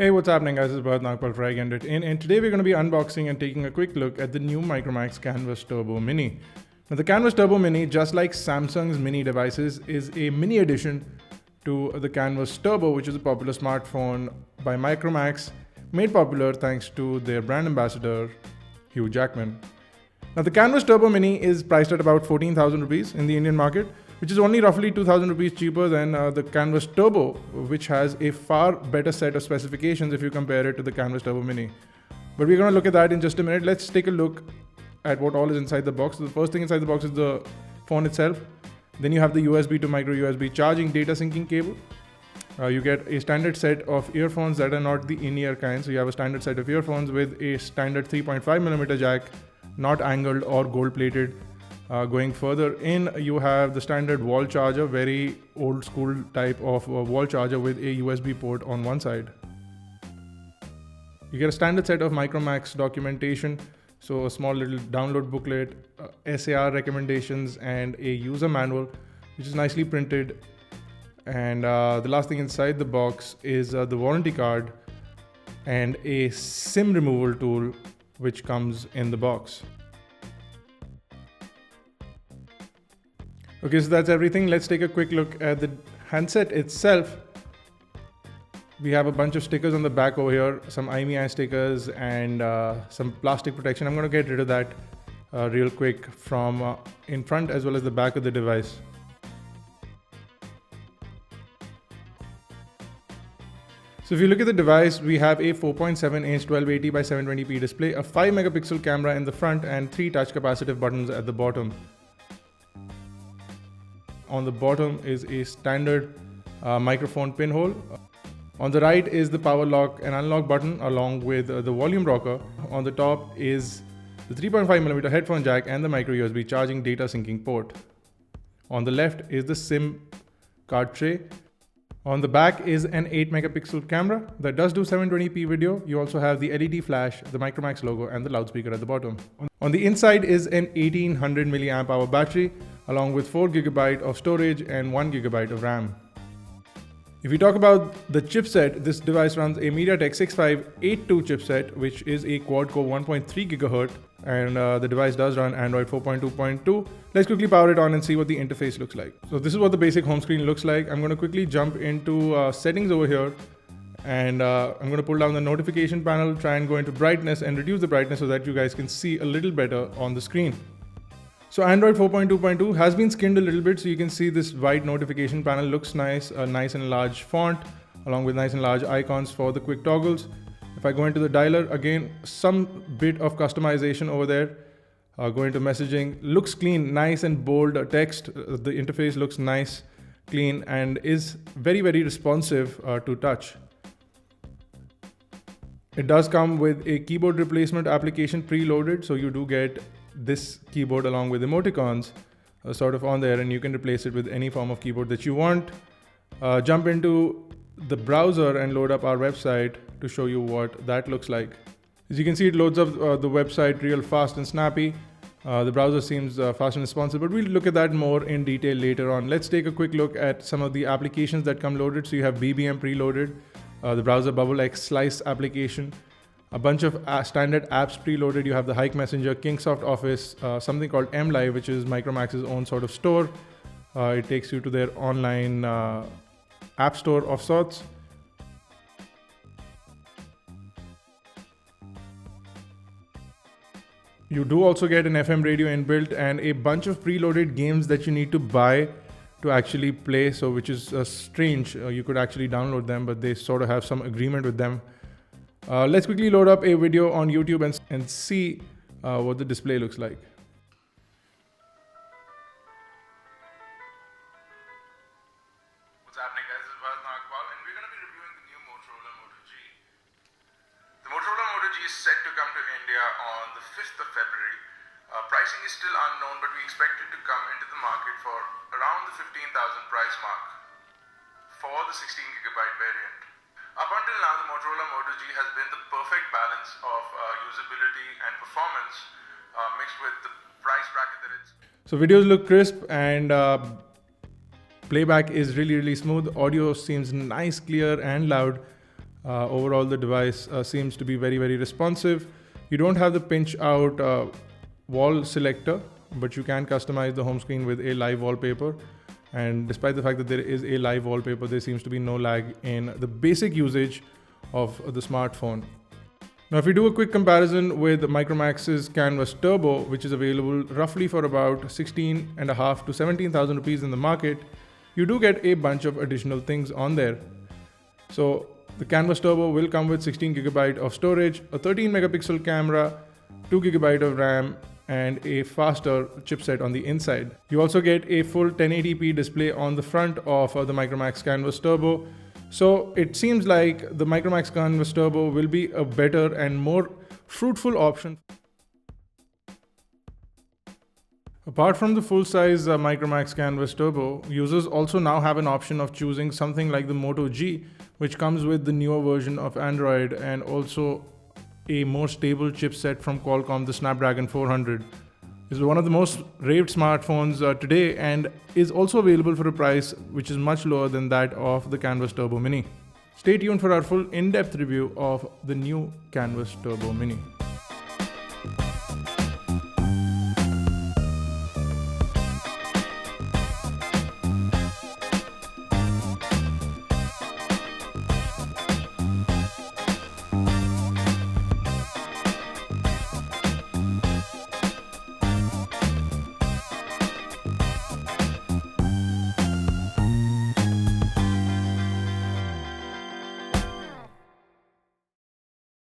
Hey, what's happening guys? It's Bharat Nagpal for iGyaan, and today we're going to be unboxing and taking a quick look at the new Micromax Canvas Turbo Mini. Now the Canvas Turbo Mini, just like Samsung's mini devices, is a mini addition to the Canvas Turbo, which is a popular smartphone by Micromax, made popular thanks to their brand ambassador, Hugh Jackman. Now the Canvas Turbo Mini is priced at about 14,000 rupees in the Indian market, which is only roughly 2,000 rupees cheaper than the Canvas Turbo, which has a far better set of specifications if you compare it to the Canvas Turbo Mini. But we're going to look at that in just a minute. Let's take a look at what all is inside the box. So the first thing inside the box is the phone itself. Then you have the USB to micro USB charging data syncing cable. You get a standard set of earphones that are not the in-ear kind. So you have a standard set of earphones with a standard 3.5mm jack, not angled or gold plated. Going further in, you have the standard wall charger, very old school type of wall charger with a USB port on one side. You get a standard set of Micromax documentation, so a small little download booklet, SAR recommendations, and a user manual, which is nicely printed. And the last thing inside the box is the warranty card and a SIM removal tool, which comes in the box. Okay, so that's everything. Let's take a quick look at the handset itself. We have a bunch of stickers on the back over here, some iGyaan stickers and some plastic protection. I'm going to get rid of that real quick from in front as well as the back of the device. So if you look at the device, we have a 4.7-inch 1280 by 720p display, a 5 megapixel camera in the front, and 3 touch capacitive buttons at the bottom. On the bottom is a standard microphone pinhole. On the right is the power lock and unlock button along with the volume rocker. On the top is the 3.5mm headphone jack and the micro USB charging data syncing port. On the left is the SIM card tray. On the back is an 8 megapixel camera that does do 720p video. You also have the LED flash, the Micromax logo, and the loudspeaker at the bottom. On the inside is an 1800 milliamp hour battery along with 4 GB of storage and 1 GB of RAM. If we talk about the chipset, this device runs a MediaTek 6582 chipset, which is a quad-core 1.3 GHz, and the device does run Android 4.2.2. Let's quickly power it on and see what the interface looks like. So this is what the basic home screen looks like. I'm going to quickly jump into settings over here, and I'm going to pull down the notification panel, try and go into brightness and reduce the brightness so that you guys can see a little better on the screen. So Android 4.2.2 has been skinned a little bit, so you can see this white notification panel looks nice, a nice and large font along with nice and large icons for the quick toggles. If I go into the dialer, again, some bit of customization over there. Go into messaging, looks clean, nice and bold text. The interface looks nice, clean, and is very, very responsive to touch. It does come with a keyboard replacement application preloaded, so you do get this keyboard along with emoticons sort of on there, and you can replace it with any form of keyboard that you want. Jump into the browser and load up our website to show you what that looks like. As you can see, it loads up the website real fast and snappy. The browser seems fast and responsive, but we'll look at that more in detail later on. Let's take a quick look at some of the applications that come loaded. So you have BBM preloaded, the browser Bubble X Slice application, a bunch of standard apps preloaded. You have the Hike Messenger, Kingsoft Office, something called MLive, which is Micromax's own sort of store. It takes you to their online app store of sorts. You do also get an FM radio inbuilt and a bunch of preloaded games that you need to buy to actually play, so which is strange. You could actually download them, but they sort of have some agreement with them. Let's quickly load up a video on YouTube and see what the display looks like. What's happening, guys? This is Bharat Nagpal, and we're going to be reviewing the new Motorola Moto G. The Motorola Moto G is set to come to India on the 5th of February. Pricing is still unknown, but we expect it to come into the market for around the 15,000 price mark for the 16GB variant. Up until now, the Motorola Moto G has been the perfect balance of usability and performance mixed with the price bracket that it's... So videos look crisp and playback is really smooth. Audio seems nice, clear and loud. Overall, the device seems to be very, very responsive. You don't have the pinch out wall selector, but you can customize the home screen with a live wallpaper. And despite the fact that there is a live wallpaper, there seems to be no lag in the basic usage of the smartphone. Now, if we do a quick comparison with Micromax's Canvas Turbo, which is available roughly for about 16,500 to 17,000 rupees in the market, you do get a bunch of additional things on there. So the Canvas Turbo will come with 16GB of storage, a 13 megapixel camera, 2GB of RAM, and a faster chipset on the inside. You also get a full 1080p display on the front of the Micromax Canvas Turbo. So it seems like the Micromax Canvas Turbo will be a better and more fruitful option. Apart from the full-size Micromax Canvas Turbo, users also now have an option of choosing something like the Moto G, which comes with the newer version of Android and also a more stable chipset from Qualcomm, the Snapdragon 400. It's one of the most raved smartphones today and is also available for a price which is much lower than that of the Canvas Turbo Mini. Stay tuned for our full in-depth review of the new Canvas Turbo Mini.